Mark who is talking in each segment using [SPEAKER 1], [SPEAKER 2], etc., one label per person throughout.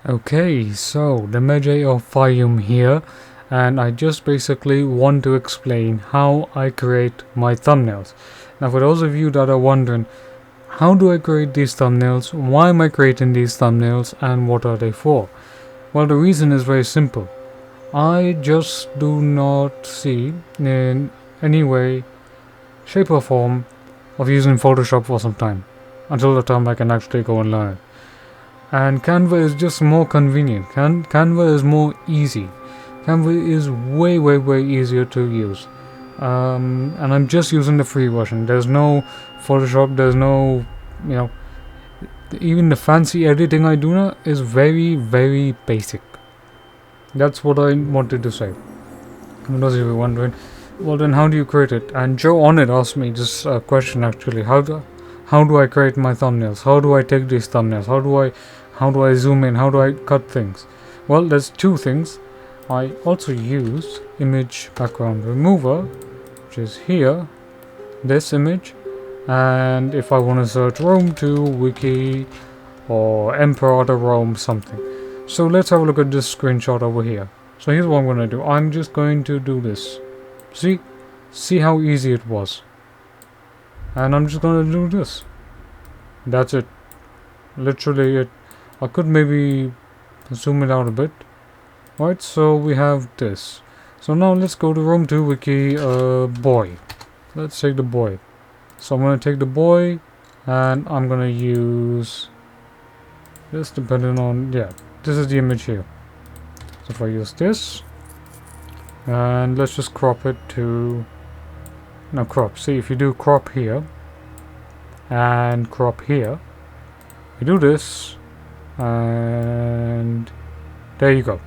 [SPEAKER 1] Okay, so the Magi of Fayum here, and I just basically want to explain how I create my thumbnails. Now, for those of you that are wondering, how do I create these thumbnails, why am I creating these thumbnails, and what are they for? Well, the reason is very simple. I just do not see in any way, shape or form of using Photoshop for some time, until the time I can actually go and learn it. And Canva is just more convenient. Canva is more easy. Canva is way easier to use. And I'm just using the free version. There's no Photoshop, there's no, even the fancy editing I do now is very basic. That's what I wanted to say. For those of you wondering, well then how do you create it? And Joe on it asked me this question actually. How do I create my thumbnails? How do I take these thumbnails? How do I zoom in? How do I cut things? Well, there's two things. I also use image background remover, which is here, this image, and if I want to search Rome 2 wiki or Emperor to Rome something. So let's have a look at this screenshot over here. So here's what I'm going to do. I'm just going to do this. See how easy it was. And I'm just going to do this. That's it. Literally it. I could maybe zoom it out a bit. Right, so we have this. So now let's go to Rome 2 wiki boy. Let's take the boy. So I'm going to take the boy and I'm going to use this depending on, yeah, this is the image here. So if I use this and let's just crop it to, no, crop. See, if you do crop here and crop here, you do this and there you go.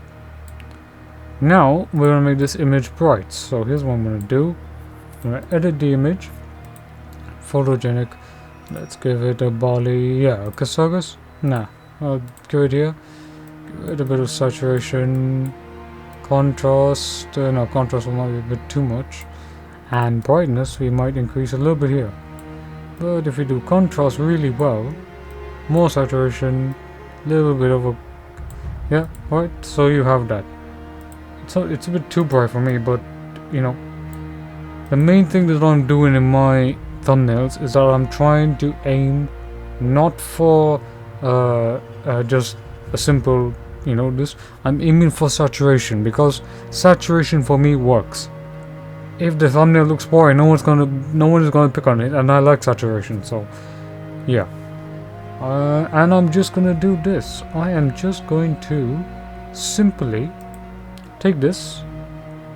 [SPEAKER 1] Now we're going to make this image bright. So here's what I'm going to do. I'm going to edit the image, photogenic. Let's give it a Bali, yeah, a Casagas. Nah, I'll give it here. Give it a bit of saturation, contrast. No, contrast might be a bit too much, and brightness we might increase a little bit here. But if we do contrast really well, more saturation, little bit of a, yeah, right. So you have that. So it's a bit too bright for me, but you know, the main thing that I'm doing in my thumbnails is that I'm trying to aim not for just a simple, this. I'm aiming for saturation, because saturation for me works. If the thumbnail looks boring, no one is gonna pick on it, and I like saturation, so yeah. And I'm just gonna do this. I am just going to simply take this,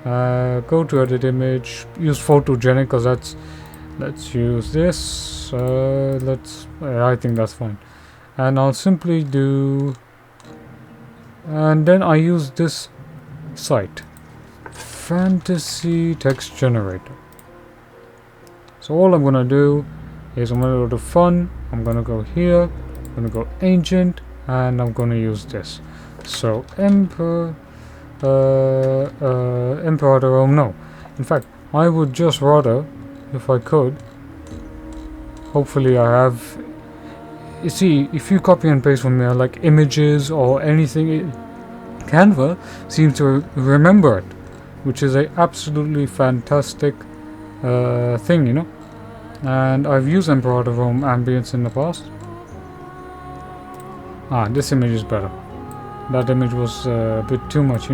[SPEAKER 1] go to edit image, use photogenic, because let's use this, I think that's fine. And I'll simply do, and then I use this site, fantasy text generator. So all I'm going to do is I'm going to go to fun, I'm going to go here, I'm going to go ancient, and I'm going to use this. So Emperor Rome, no. In fact, I would just rather, if I could, hopefully I have, you see, if you copy and paste from there, like images or anything, Canva seems to remember it, which is a absolutely fantastic thing, And I've used Emperor of Rome ambience in the past. This image is better. That image was a bit too much,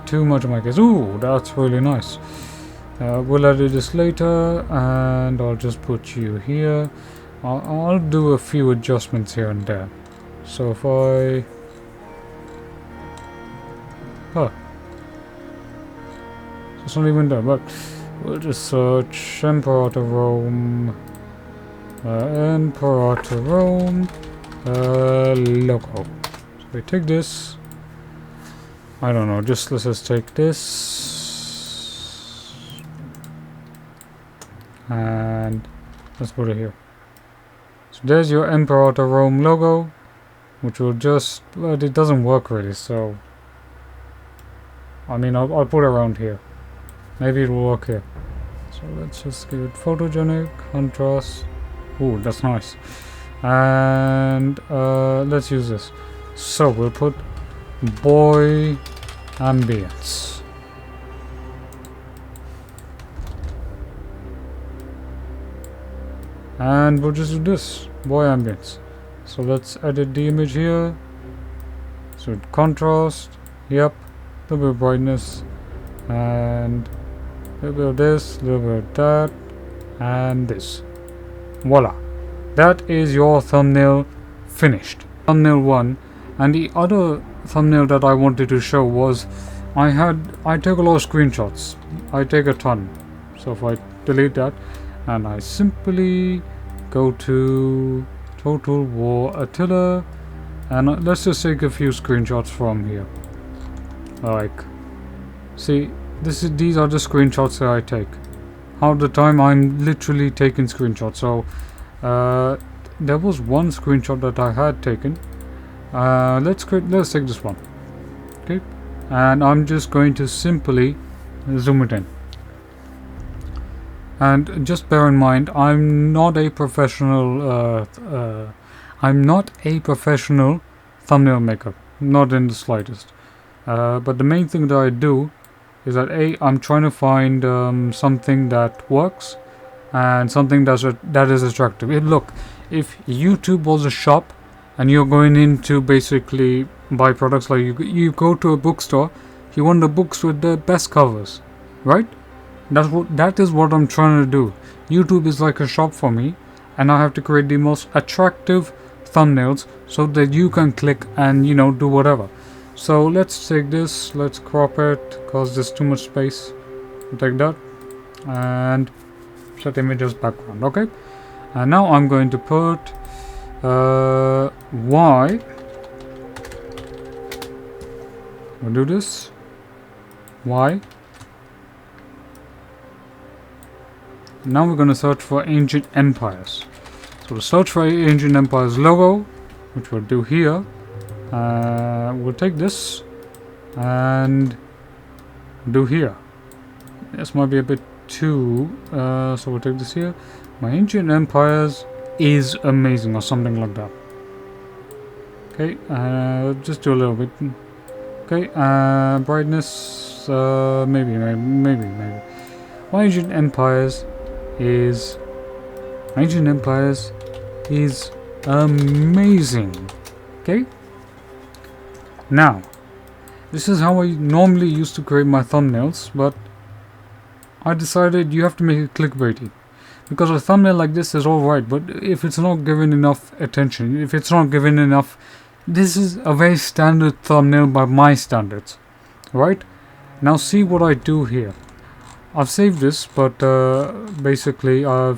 [SPEAKER 1] too much in my case. Ooh, that's really nice. We'll edit this later, and I'll just put you here. I'll do a few adjustments here and there. So if I... so it's not even there, but we'll just search Emperor to Rome. Emperor to Rome. Logo. So we take this. I don't know, let's just take this. And let's put it here. So there's your Emperor to Rome logo, which will just, but it doesn't work really, so I mean I'll put it around here. Maybe it will work here. So let's just give it photogenic, contrast. Ooh, that's nice. And let's use this. So we'll put boy ambience. And we'll just do this, boy ambience. So let's edit the image here. So contrast, yep, a little bit of brightness, and a little bit of this, a little bit of that, and this. Voila. That is your thumbnail finished. Thumbnail 1. And the other thumbnail that I wanted to show was I take a lot of screenshots. I take a ton. So if I delete that and I simply go to Total War Attila and let's just take a few screenshots from here. Like, see, these are the screenshots that I take. Half the time I'm literally taking screenshots. So there was one screenshot that I had taken. Let's take this one. Okay, and I'm just going to simply zoom it in. And just bear in mind, I'm not a professional thumbnail maker, not in the slightest. But the main thing that I do is that I'm trying to find something that works and something that is attractive. Look, if YouTube was a shop and you're going in to basically buy products, like you go to a bookstore, you want the books with the best covers, right? That is what I'm trying to do. YouTube is like a shop for me, and I have to create the most attractive thumbnails so that you can click and do whatever. So let's take this, let's crop it because there's too much space. We'll take that and set image as background. Okay, and now I'm going to put Y. We'll do this Y. Now we're going to search for ancient empires. So to search for ancient empires logo, which we'll do here, we'll take this and do here. This might be a bit too, so we'll take this here. My ancient empires is amazing, or something like that. Okay, just do a little bit. Okay, brightness, maybe. My ancient empires is amazing. Okay, now this is how I normally used to create my thumbnails, but I decided you have to make it clickbaity, because a thumbnail like this is alright, but if it's not given enough attention, if it's not given enough, this is a very standard thumbnail by my standards, right? Now see what I do here. I've saved this, but basically all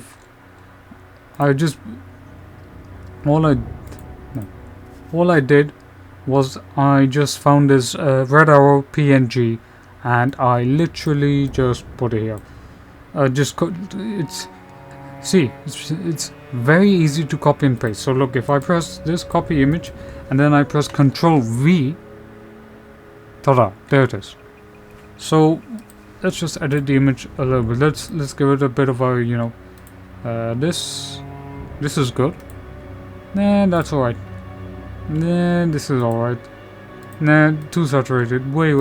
[SPEAKER 1] I did was I just found this red arrow PNG and I literally just put it here. It's very easy to copy and paste. So look, if I press this copy image and then I press Control V, ta-da, there it is. So let's just edit the image a little bit. Let's give it a bit of a this is good. Nah, that's alright. Nah, this is alright. Nah, too saturated. Wait.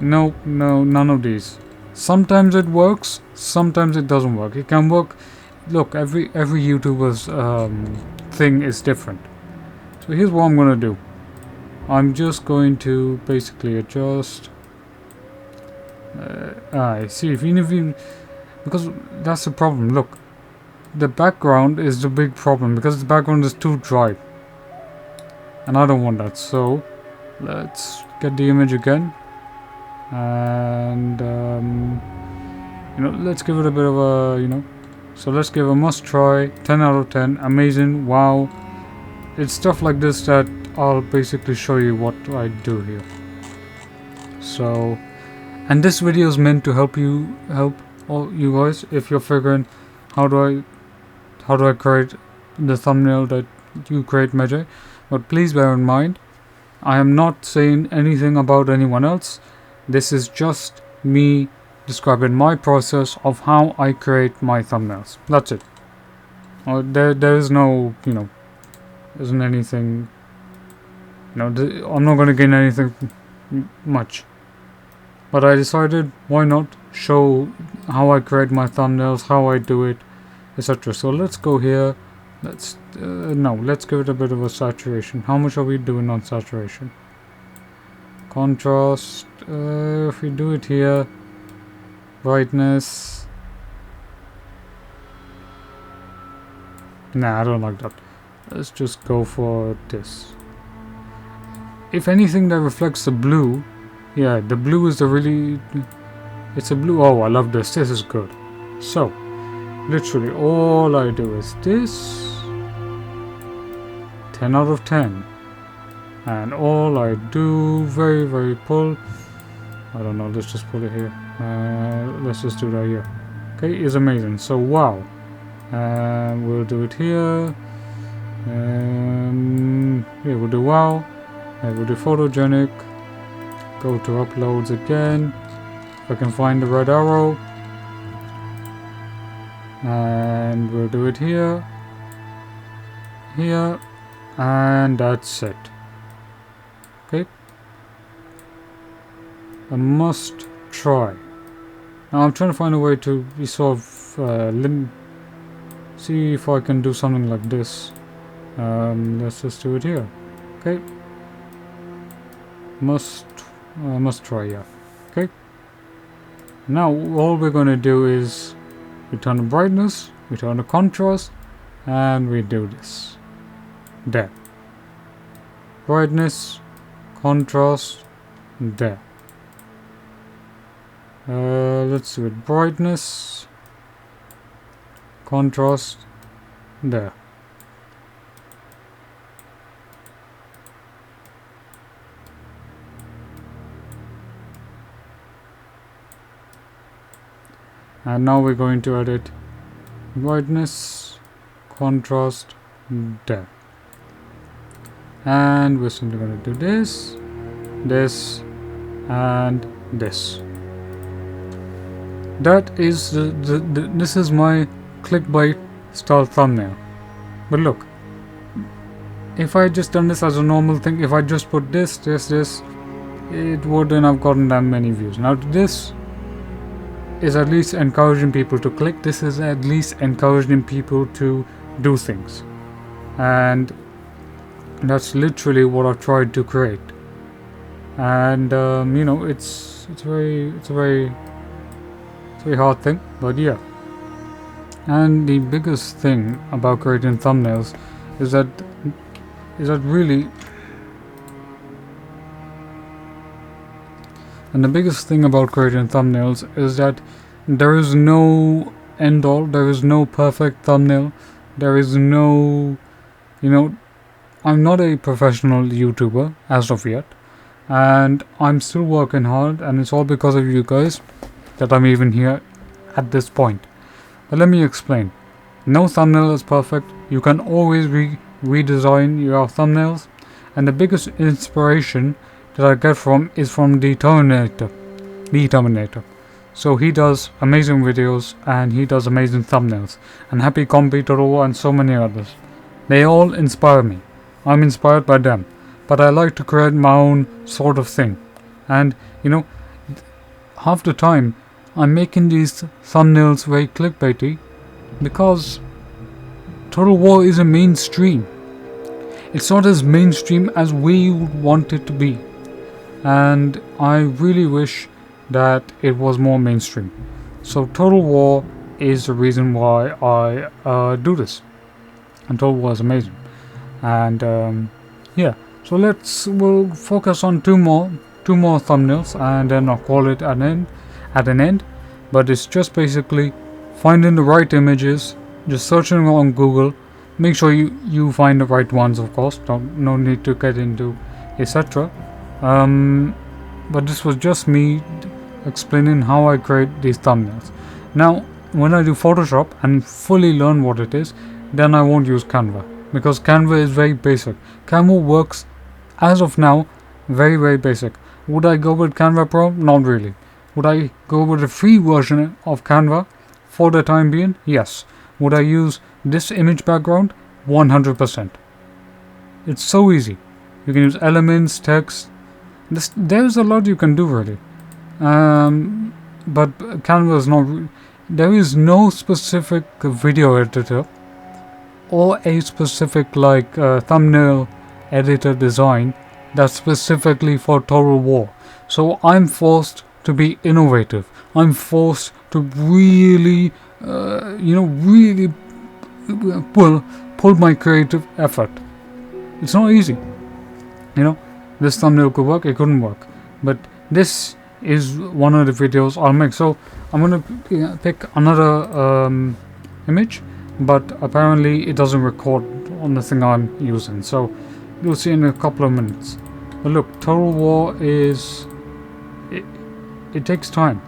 [SPEAKER 1] No, none of these. Sometimes it works, sometimes it doesn't work. It can work. Look, every YouTuber's thing is different. So here's what I'm gonna do. I'm just going to basically adjust. See, because that's the problem. Look, the background is the big problem because the background is too dry, and I don't want that. So let's get the image again, and let's give it a bit of a so let's give a must try, 10 out of 10, amazing, wow. It's stuff like this that I'll basically show you what I do here. So, and this video is meant to help all you guys if you're figuring how do I create the thumbnail that you create, Majay. But please bear in mind, I am not saying anything about anyone else. This is just me describing my process of how I create my thumbnails. That's it. There is no, isn't anything Now, I'm not going to gain anything much. But I decided, why not show how I create my thumbnails, how I do it, etc. So let's go here. Let's give it a bit of a saturation. How much are we doing on saturation? Contrast. If we do it here, brightness. Nah, I don't like that. Let's just go for this. If anything that reflects the blue, yeah, the blue is the really, it's a blue. Oh, I love this. This is good. So, literally all I do is this. 10 out of 10. And all I do, very pull. I don't know, let's just pull it here. Let's just do that here. Okay, is amazing. So, wow. We'll do it here. Yeah, we'll do wow. We'll do photogenic. Go to uploads again. If I can find the red arrow. And we'll do it here. Here. And that's it. Okay. A must try. Now I'm trying to find a way to sort of see if I can do something like this. Let's just do it here. Okay. Must try, yeah. Okay. Now all we're going to do is we turn the brightness, we turn the contrast, and we do this. There. Brightness, contrast, there. Let's do it. Brightness, contrast, there. And now we're going to edit brightness, contrast, there. And we're simply going to do this, this, and this. That is this is my clickbait style thumbnail. But look, if I just done this as a normal thing, if I just put this, it wouldn't have gotten that many views. Now this is at least encouraging people to click. This is at least encouraging people to do things. And that's literally what I've tried to create. And you know, it's a very hard thing, but yeah. And the biggest thing about creating thumbnails is that really, and the biggest thing about creating thumbnails is that there is no end all, there is no perfect thumbnail, there is no, you know, I'm not a professional YouTuber as of yet, and I'm still working hard, and it's all because of you guys that I'm even here at this point. But let me explain. No thumbnail is perfect. You can always redesign your thumbnails, and the biggest inspiration that I get from is from the Terminator. So he does amazing videos and he does amazing thumbnails, and Happy Compy Total and so many others. They all inspire me. I'm inspired by them, but I like to create my own sort of thing. And you know, half the time I'm making these thumbnails very clickbaity because Total War is a mainstream. It's not as mainstream as we would want it to be, and I really wish that it was more mainstream. So Total War is the reason why I do this, and Total War is amazing. And yeah, so we'll focus on two more thumbnails, and then I'll call it at an end. But it's just basically finding the right images, just searching on Google. Make sure you find the right ones, of course. No need to get into etc. But this was just me explaining how I create these thumbnails. Now, when I do Photoshop and fully learn what it is, then I won't use Canva, because Canva is very basic. Canva works, as of now, very basic. Would I go with Canva Pro? Not really. Would I go with a free version of Canva for the time being? Yes. Would I use this image background? 100%. It's so easy. You can use elements, text. There's a lot you can do really. But Canva is not. There is no specific video editor or a specific thumbnail editor design that's specifically for Total War. So I'm forced to be innovative. I'm forced to really, really pull my creative effort. It's not easy. This thumbnail could work, it couldn't work. But this is one of the videos I'll make. So I'm gonna pick another image, but apparently it doesn't record on the thing I'm using. So you'll see in a couple of minutes. But look, Total War is... It takes time.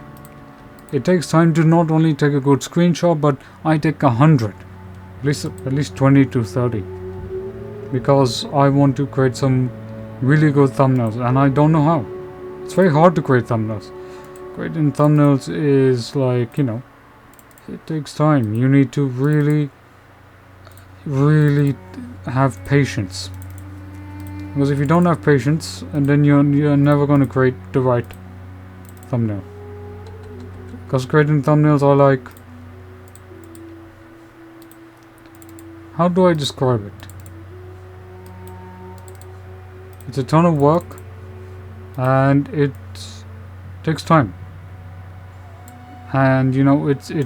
[SPEAKER 1] It takes time to not only take a good screenshot, but I take 100. At least 20 to 30. Because I want to create some really good thumbnails, and I don't know how. It's very hard to create thumbnails. Creating thumbnails is it takes time. You need to really, really have patience. Because if you don't have patience, and then you're never going to create the right thumbnail. Because creating thumbnails are like... How do I describe it? It's a ton of work, and it takes time. And this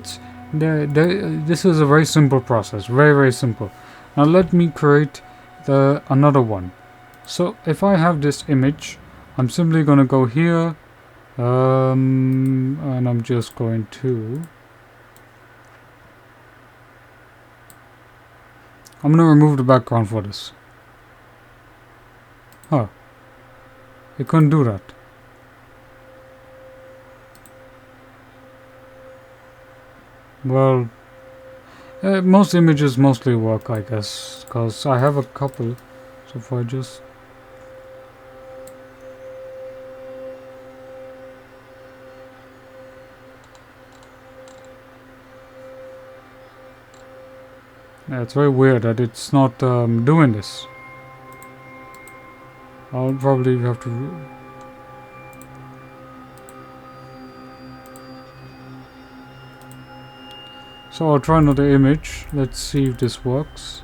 [SPEAKER 1] is a very simple process, very, very simple. Now let me create another one. So if I have this image, I'm simply going to go here, and I'm just going to... I'm going to remove the background for this. Huh. It couldn't do that. Well, most images mostly work, I guess, because I have a couple. So if I just... Yeah, it's very weird that it's not doing this. I'll probably have to... So I'll try another image. Let's see if this works.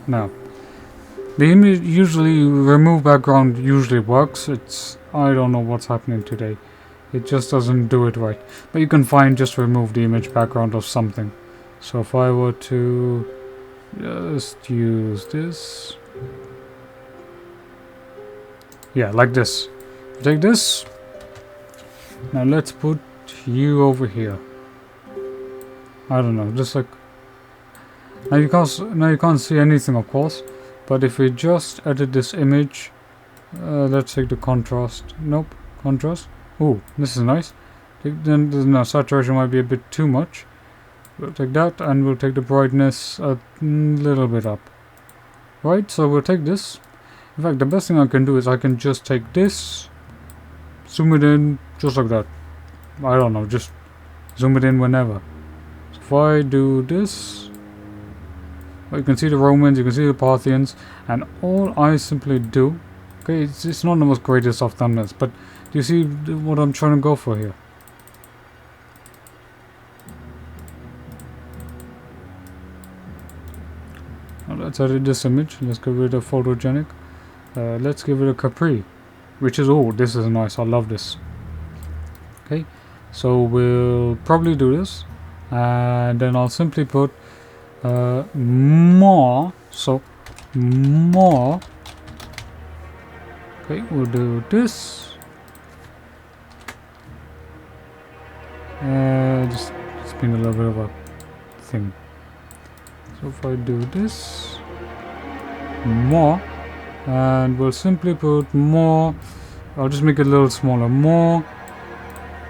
[SPEAKER 1] Now, the image usually remove background usually works. I don't know what's happening today. It just doesn't do it right. But you can find just remove the image background of something. So if I were to just use this, yeah, like this. Take this. Now let's put you over here. I don't know, just like... Now you can't see anything, of course. But if we just edit this image, let's take the contrast. Nope, contrast. Oh, this is nice. Then no, saturation might be a bit too much. We'll take that, and we'll take the brightness a little bit up. Right, so we'll take this. In fact, the best thing I can do is I can just take this, zoom it in, just like that. I don't know, just zoom it in whenever. So if I do this, well, you can see the Romans, you can see the Parthians, and all I simply do, okay, it's not the most greatest of thumbnails, but do you see what I'm trying to go for here? Now let's edit this image. Let's get rid of photogenic. Let's give it a Capri, which is, oh, this is nice. I love this. Okay, so we'll probably do this, and then I'll simply put more. So more. Okay, we'll do this. Just it's been a little bit of a thing. So if I do this, more, and we'll simply put more. I'll just make it a little smaller. More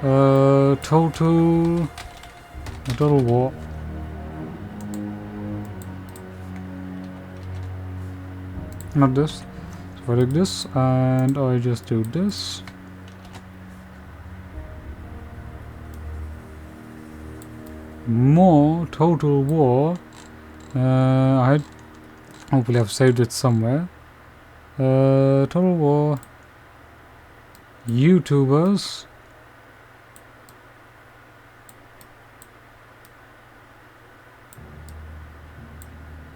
[SPEAKER 1] total war. Not this. So if I take this and I just do this. more Total War. Hopefully I've saved it somewhere. Total War YouTubers.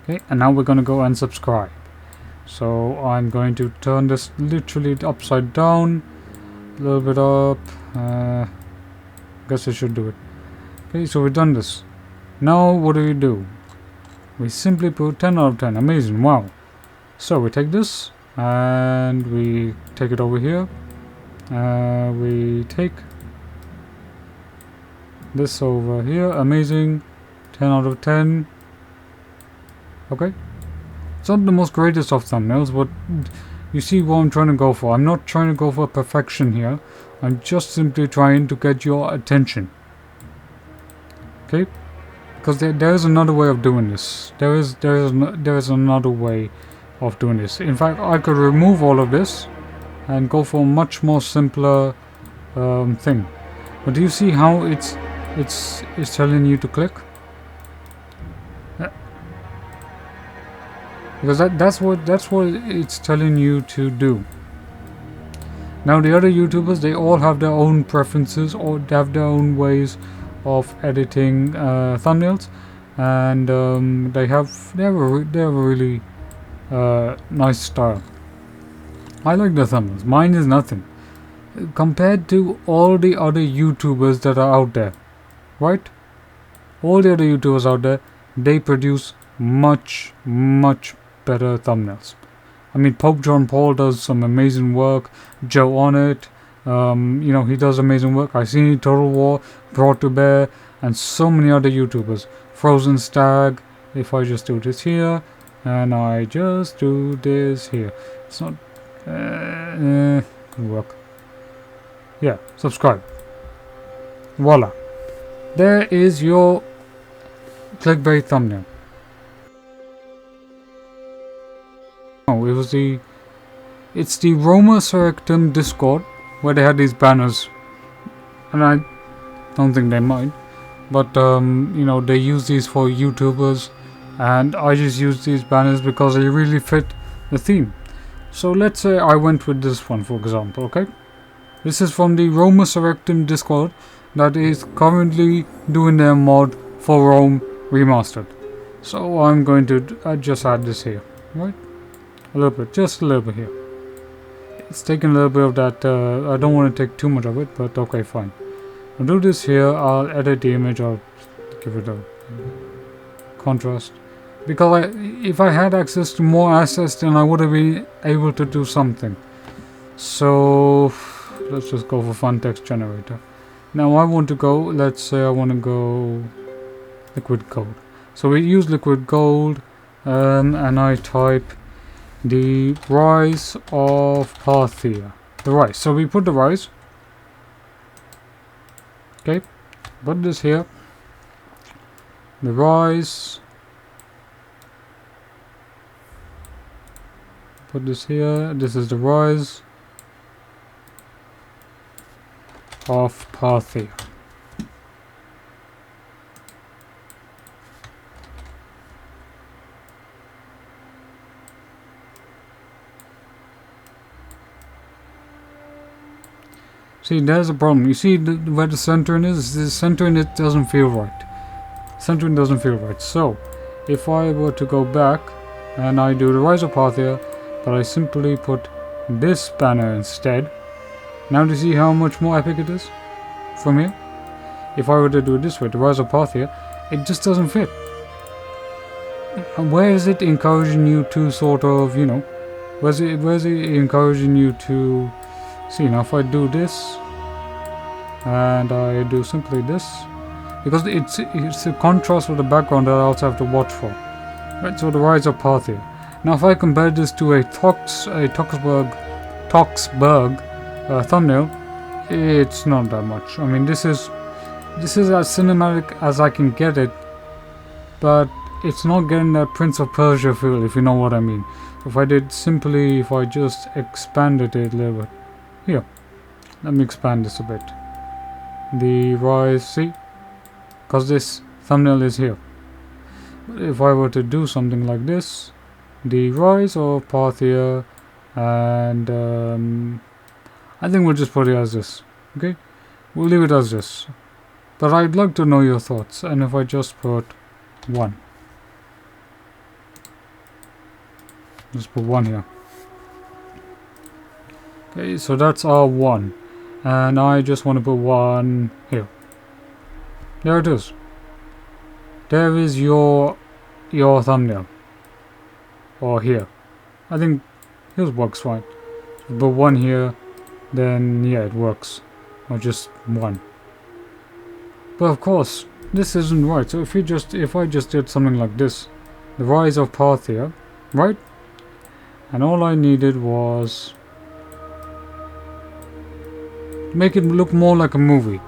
[SPEAKER 1] Okay, and now we're going to go and subscribe. So I'm going to turn this literally upside down, a little bit up. Guess I should do it. Okay, so we've done this. Now what do? We simply put 10 out of 10. Amazing, wow. So we take this and we take it over here. We take this over here. Amazing, 10 out of 10. Okay, it's not the most greatest of thumbnails, but you see what I'm trying to go for. I'm not trying to go for perfection here. I'm just simply trying to get your attention. Okay, because there is another way of doing this. There is another way of doing this. In fact, I could remove all of this and go for a much more simpler thing. But do you see how it's telling you to click? Because that's what it's telling you to do. Now the other YouTubers, they all have their own preferences, or they have their own ways of editing thumbnails, and they have a really nice style. I like the thumbnails. Mine is nothing compared to all the other YouTubers that are out there, right? All the other YouTubers out there, they produce much better thumbnails. I mean, Pope John Paul does some amazing work. Joe on it, you know, he does amazing work. I've seen Total War, Brought to Bear, and so many other YouTubers. Frozen Stag. If I just do this here, and I just do this here, it's not gonna work. Yeah, subscribe. Voila, there is your clickbait thumbnail. Oh, it's the Roma Surrectum Discord where they had these banners, and I don't think they mind, but you know, they use these for YouTubers, and I just use these banners because they really fit the theme. So let's say I went with this one, for example. Okay, this is from the Roma Surrectum Discord that is currently doing their mod for Rome Remastered. So I'm going to just add this here, right? A little bit, just a little bit here. It's taking a little bit of that. I don't want to take too much of it, but okay, fine. I'll do this here. I'll edit the image. I'll give it a contrast, because if I had access to more assets, then I would have been able to do something. So let's just go for fun text generator. Now I want to go. Let's say I want to go liquid gold. So we use liquid gold, and I type the rise of Parthia. The rise. So we put the rise. Okay. Put this here. The rise. Put this here. This is the rise of Parthia. See, there's a problem. You see where the centering is? The centering, it doesn't feel right. Centering doesn't feel right. So, if I were to go back and I do the Rise of Parthia, but I simply put this banner instead. Now do you see how much more epic it is from here? If I were to do it this way, the Rise of Parthia, it just doesn't fit. Where is it encouraging you to sort of, you know, where's it encouraging you to see? Now if I do this and I do simply this, because it's a contrast with the background that I also have to watch for, right? So the Rise of Parthia. Now if I compare this to a Toxberg thumbnail, it's not that much. I mean, this is as cinematic as I can get it, but it's not getting that Prince of Persia feel, if you know what I mean. If I just expanded it a little bit. Here, let me expand this a bit. The rise, see? Because this thumbnail is here. But if I were to do something like this, the rise of Parthia, and I think we'll just put it as this. Okay, we'll leave it as this. But I'd like to know your thoughts. And if I just put 1, just put 1 here. Okay, so that's our 1, and I just want to put 1 here. There it is. There is your thumbnail. Or here. I think this works fine. But 1 here, then yeah, it works. Or just 1. But of course, this isn't right. So if I just did something like this, the rise of Parthia, right? And all I needed was make it look more like a movie.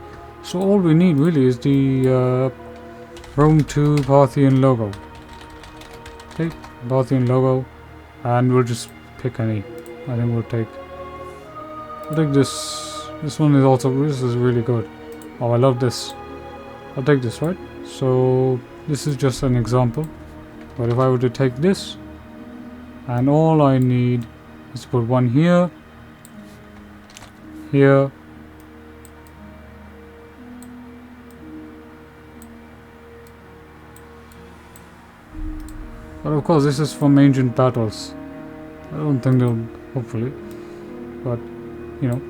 [SPEAKER 1] So all we need really is the Rome 2 Parthian logo. Okay, Parthian logo, and we'll just pick any. I think we'll take this. This one is also, this is really good. Oh, I love this. I'll take this, right? So this is just an example. But if I were to take this, and all I need is to put 1 here, here, but of course this is from ancient battles. I don't think they'll, hopefully, but you know.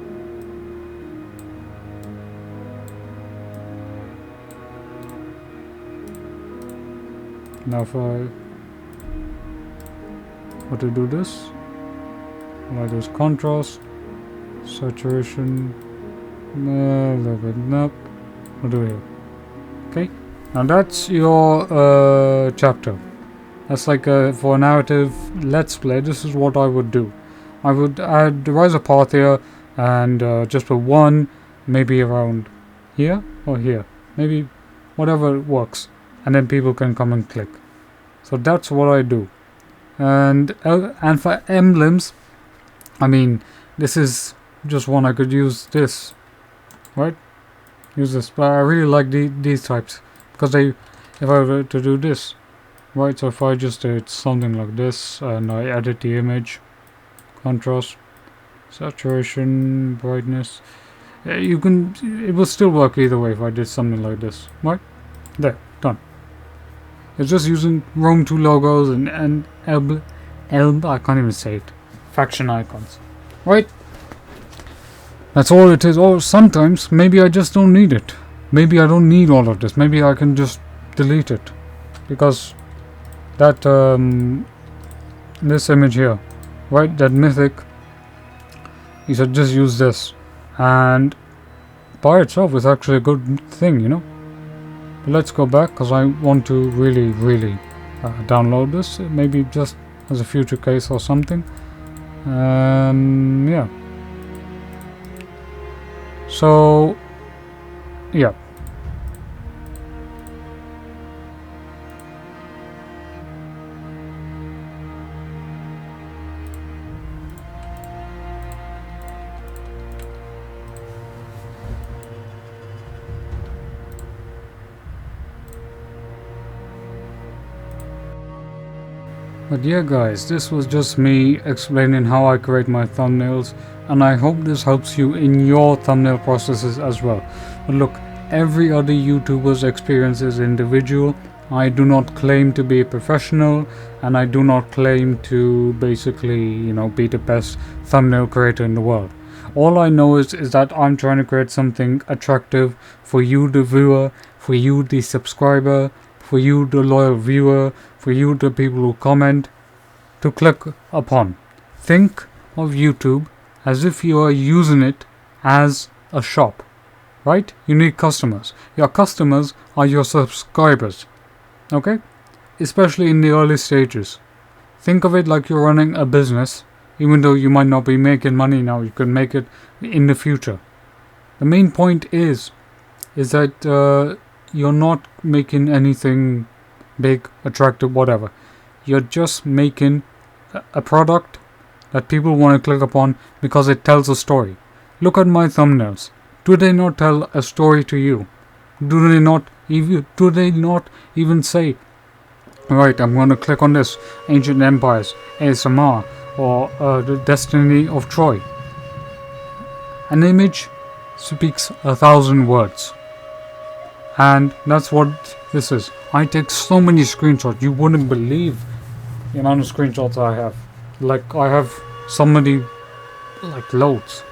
[SPEAKER 1] Now if I were to do this, all I do is contrast, saturation, a little bit, nope, we'll do it here. Okay, now that's your chapter. That's like for a narrative let's play, this is what I would do. I would add the rise of Parthia and just put 1 maybe around here or here, maybe whatever works, and then people can come and click. So that's what I do. And for emblems, I mean, this is just one. I could use this, right? Use this, but I really like these types because if I were to do this, right? So if I just did something like this and I edit the image, contrast, saturation, brightness, it will still work either way if I did something like this, right? There, done. It's just using Rome 2 logos and I can't even say it, faction icons, right? That's all it is. Or sometimes maybe I just don't need it. Maybe I don't need all of this. Maybe I can just delete it, because that this image here, right, that mythic, you should just use this, and by itself is actually a good thing, you know. But let's go back, because I want to really download this, maybe just as a future case or something. Yeah, so yeah. But yeah guys, this was just me explaining how I create my thumbnails, and I hope this helps you in your thumbnail processes as well. But look, every other YouTuber's experience is individual. I do not claim to be a professional, and I do not claim to basically, you know, be the best thumbnail creator in the world. All I know is that I'm trying to create something attractive for you, the viewer, for you, the subscriber, for you, the loyal viewer, for you, the people who comment, to click upon. Think of YouTube as if you are using it as a shop, right? You need customers. Your customers are your subscribers, okay? Especially in the early stages. Think of it like you're running a business. Even though you might not be making money now, you can make it in the future. The main point is that you're not making anything big, attractive, whatever. You're just making a product that people want to click upon because it tells a story. Look at my thumbnails. Do they not tell a story to you? Do they not Do they not even say, right, I'm going to click on this, Ancient Empires, ASMR, or the Destiny of Troy? An image speaks 1,000 words. And that's what this is. I take so many screenshots, you wouldn't believe the amount of screenshots I have. Like, I have so many, like, loads.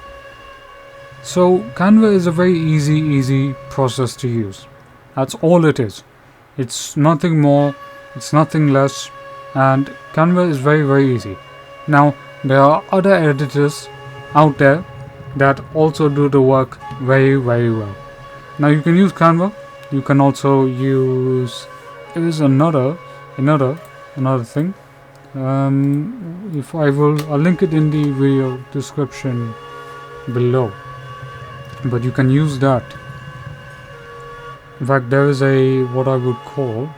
[SPEAKER 1] So Canva is a very easy process to use. That's all it is. It's nothing more, it's nothing less, and Canva is very easy. Now, there are other editors out there that also do the work very well. Now you can use Canva. You can also use, there is another thing. I'll link it in the video description below. But you can use that. In fact, there is what I would call,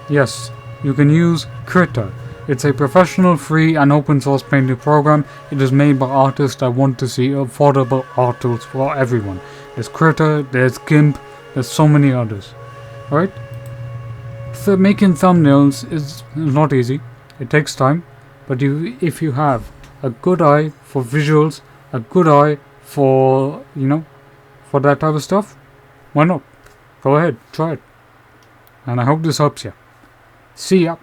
[SPEAKER 1] yes, you can use Critter. It's a professional, free and open source painting program. It is made by artists that want to see affordable art tools for everyone. There's Critter, there's GIMP, there's so many others. Alright? So making thumbnails is not easy. It takes time. But if you have a good eye for visuals, a good eye for, for that type of stuff, why not? Go ahead, try it. And I hope this helps you. See ya.